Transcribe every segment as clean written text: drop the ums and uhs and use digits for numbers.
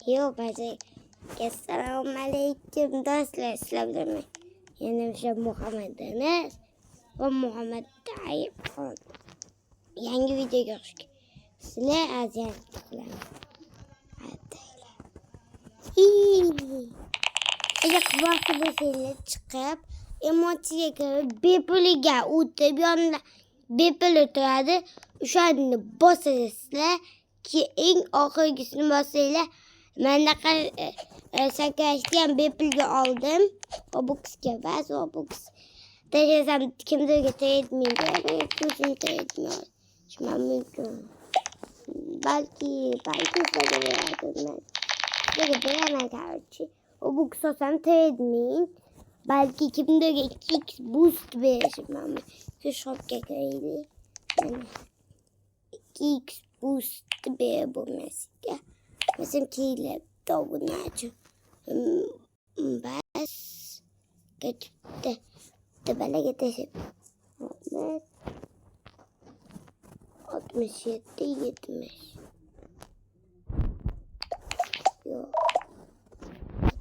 Yo'q, ba'zi. Assalomu alaykum do'stlar. Sizlar bilan yana o'sha Muhammad Anas va Muhammad Tayyibxon. Yangi videoga xush kelibsizlar. Sizlar aziyat qilaman. Agar vaqti bo'lsangiz chiqib, emotsiyaga kirib, bepuliga o'tib, yonida bepul turadi. O'shani bosasizlar, eng oxirgisini bossanglar, manaqa sakrashgan bepulga oldim. Robuxga bas, Robux. Tashlasam kimdirga treytmaydi, o'zim treytmayman. Mumkin. Balki sizlarga berardim. Sizlarga beraman, короче. Robux olsam treytmaying. Balki kimdirga 2x boost berishim mumkin. Shu shopga kiraylik. 2x boost berib bo'lmasiga. Mesela kelib to'g'ri bas ketibdi. Tabalaga tashib. 67 70. Yo'q.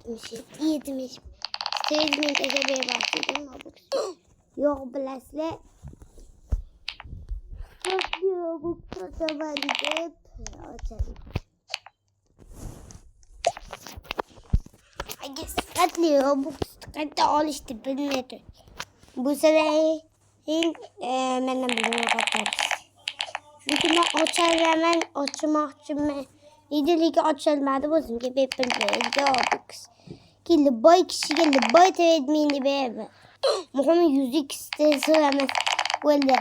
67 70. Sezmay tashabbuy boshladim. Yo'q, bilasizlar. Bu ko'taman deb ochadim. Agar sifatli Robux qayta olishni bilmaydi. Bu safar mana buni qotamiz. Chunki men ochmoqchiman. Lekin ocholmadi o'zimga bepul berdi Robux. Kelib boy kishiga boy treytmeni berdi. Muhimi 100x so'ramas bo'ldi.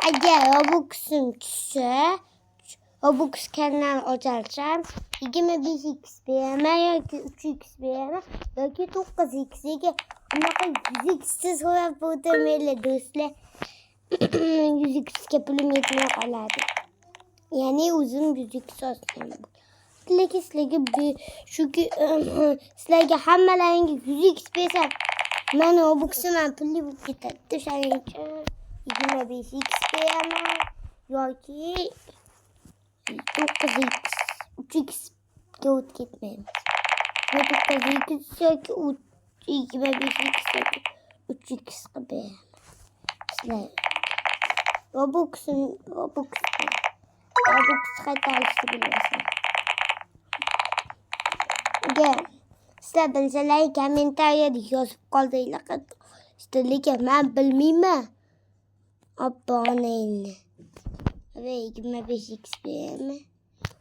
Agar Robux'im tushsa, Robux kanal ochalsam, 25x beraman yoki 3x beraman yoki 9x. Unaqa 100x so'rab o'tirmaylar do'stlar. 100x ga pulim yetmay qoladi. Ya'ni o'zim 100x olsam. Lekin shuki sizlarga hammalaringga 100x bersam, meni Robux'im pulli bo'lib ketadi. Shuning uchun 25x beraman yoki 9x, 3x ga o'tib ketmaymiz. 9x yoki 25x yoki 3x ga beraman. Sizlar Robux qaytarishni bilmasam. Agar sizlar bilsanglar, kommentariyada yozib qoldinglar. Lekin men bilmayman. Aboneyni. Ve 25x beraman.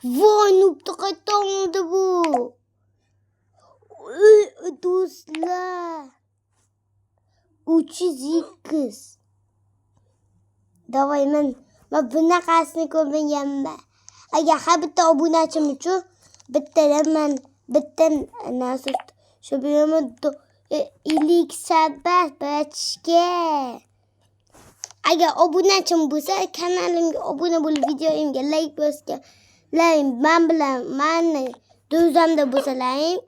Voy, nubda qayta oldi bu. Do'stlar. 300x. Davay, men bunaqasini ko'rmaganman. Agar har bitta obunachim uchun bitta narsa shu beraman 50 sabat bachga. Agar obunachim bo'lsa, kanalimga obuna bo'lib, videoimga like bosganlar, mani do'zamda bo'lsalaring,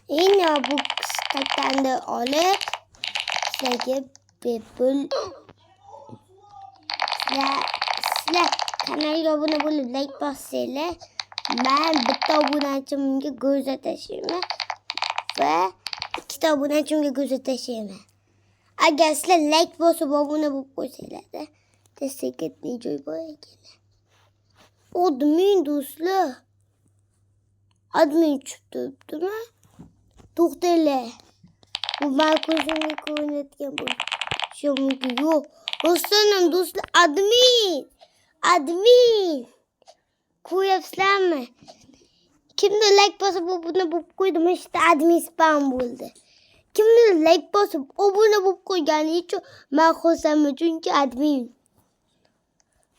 Robux qaytanda olib, sizlarga bepul. Sizlar kanalga obuna bo'lib, like bossanglar, men bitta obunachimga ko'za tashlayman va ikkita obunachimga ko'za tashlayman. Agar sizlar like bosib obuna bo'lib qo'ysanglar, destekatli joy bor ekan. Admin do'stlar. Admin tushib turibdimi? To'xtanglar. Bu men ko'zimga ko'rinayotgan bo'lishi mumkin. Yo'q. Do'stlarim, do'stlar, admin. Ko'ryapsizlarmi? Kimdir like bosib obuna bo'lib qo'ydim, işte admin spam bo'ldi. Kimdir like bosib obuna bo'lib qo'ygani uchun men xursandman, chunki admin.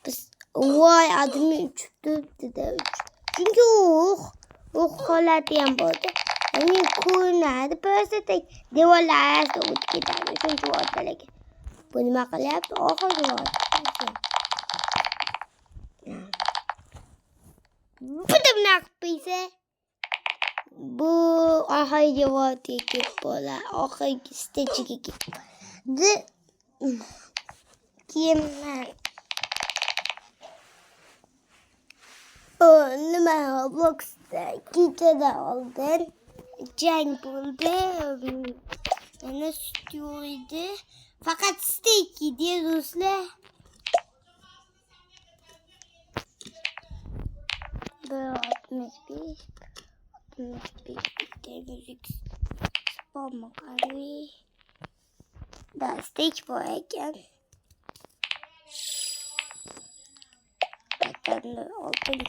Biz voy admin turibdi-da. Chunki u holati ham bo'ldi. Ya'ni ko'rinadi, просто devorlar orasida o'tib ketadi. Chunki o'rtalarga. Bu nima qilyapti? Oxirgi bunaqa qilsa, bu oxirgi vaqtga kelib bo'ladi. Oxirgi stagega kelib. Keyin Nima Roblox'da gitara oldim. Jang bo'ldi. Yana stüdyo edi. Fakat steak yedi do'stlar. Böyle 65 müzik spor makarni. Da steak var ekan. Ben de altın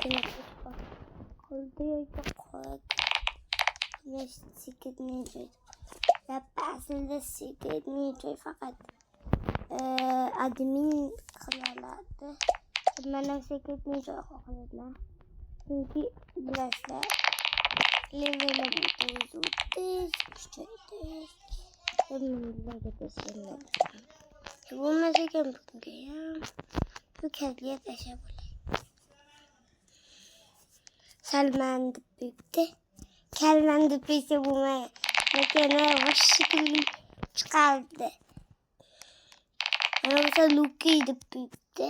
kaldı yok. Ve secret ninja. Ve aslında secret ninja fakat admin kanalardı. Benim secret ninja kanalıma. Çünkü birazlar level'e gidiyoruz. İşte hemen gidelim. Bu mesela bugün ya. Bu kediye teşekkür. Salman büyüktü. Salman da peki bu mekana hoşçakalın çıkardı. Ama mesela Luki'yi de büyüktü.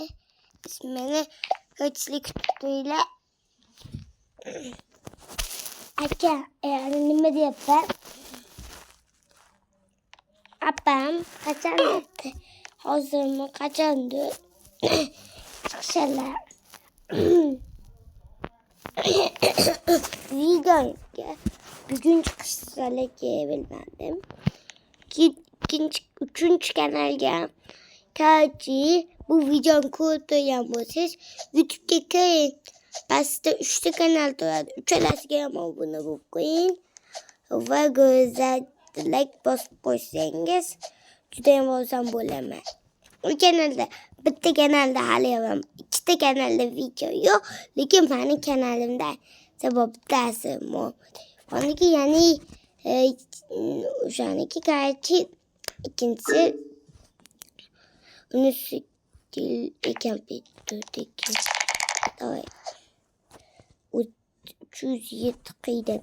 İsmini kaçlık tutuyla. Aka yani ne diye ben? Apam kaçandı. Hazır mı kaçandı? Çıkışalar. Vegan ya. Bugün çıkışlarla giyebilmedim. Üçüncü kanalga tercih bu videonun kodu yapmışız. YouTube'da koyun. Başta 3'te kanalda var. 3 alasıya abone olun. Ve güzel like basıp koysanız cüdeyim olsam bulama. O kanalda bitti kanalda halayamam. 2'te kanalda video yok. Lakin benim kanalımda sebep dersim o. Ondaki yani şu anki karşı ikincisi onu stil eken bittirdeki. Evet. 307 kıydı.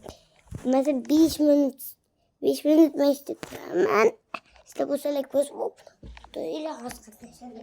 Mesela 5 minut meştik. Hemen işte bu selek boş bu. Böyle haskatlaşan.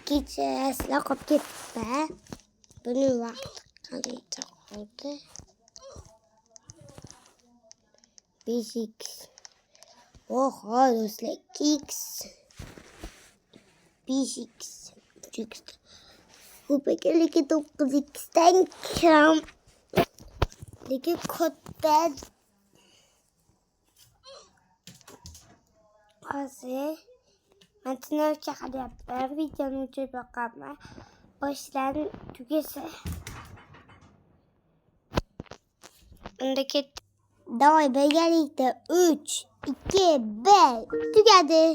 Gideceğiz. Lakıp gitme. Bunu vakit kalacak oldu. Basics. Oh, those like cakes. Basics. Kupaga ligi 9x'dan kiram. Ligi katta. Hozir men sinov chiqaryapman. Videoni o'chirib boqaman. Boshdan tugasa. Unda ket. Davay birgalikda 3, 2, 1 tugadi.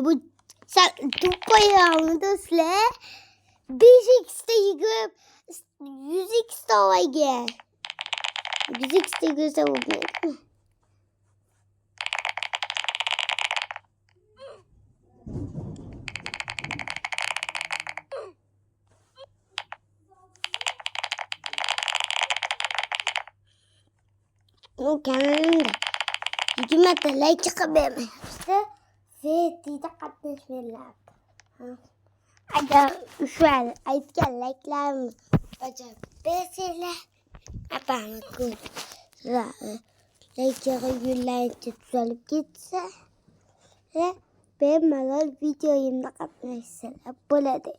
Bu to'payamni do'stlar. 5x'da yugurib 100x'da olgan. 100x'da yugursa bo'lmaydimi? O kanalımda 20 like çıkabilmişti ve dide katlaşmalar. Ada şu an aytgan like'larni bajab bersanglar apamni ko'p. Like'ga yo'llanchi tuzalib ketsa va bemalol videoyimda qatnashsalar bo'ladi.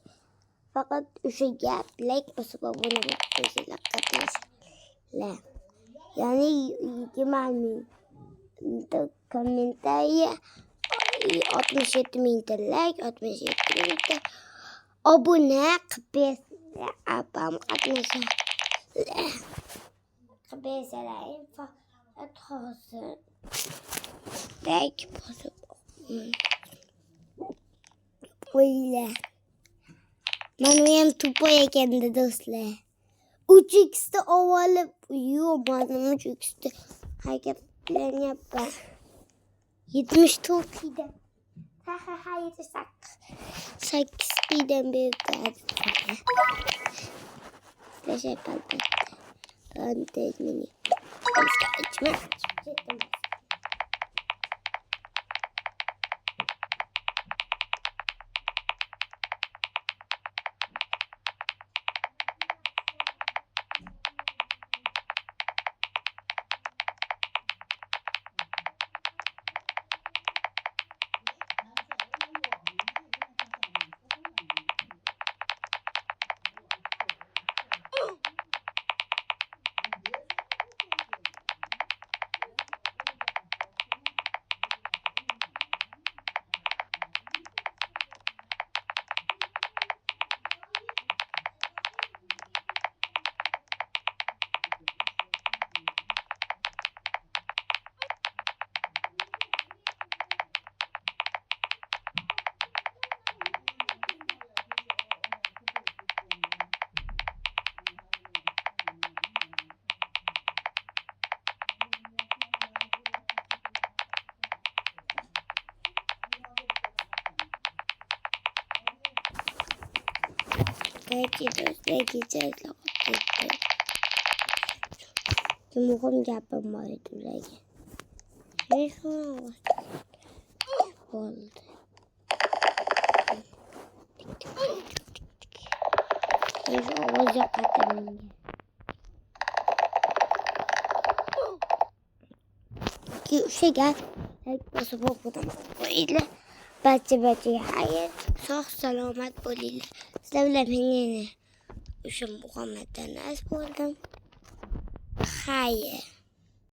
Faqat o'sha gap like bosib obuna bo'lib qo'yinglar qatnashinglar. Yani 20.000 kommentariy, 67.000 like, 67.000 abone qilib apam qatnashadi. Qilib faqat hozir like bosib qo'yinglar. Mana ham to'poy ekanda do'stlar. 3x'da olib, yo'q, mana 3x'da harakatlanyapman. 74 ida. Ha, 8 idan berdi. Flash palpatda. Antes mini. Muhim gapim bor edi ularga. Bo'ldi. Ovoz yoqadi menga. O'sha gap bosib qo'yinglar. Barcha hayot, sog' salomat bo'linglar. Sizlar bilan men o'sha Muhammaddan nas bo'ldim. Xayr.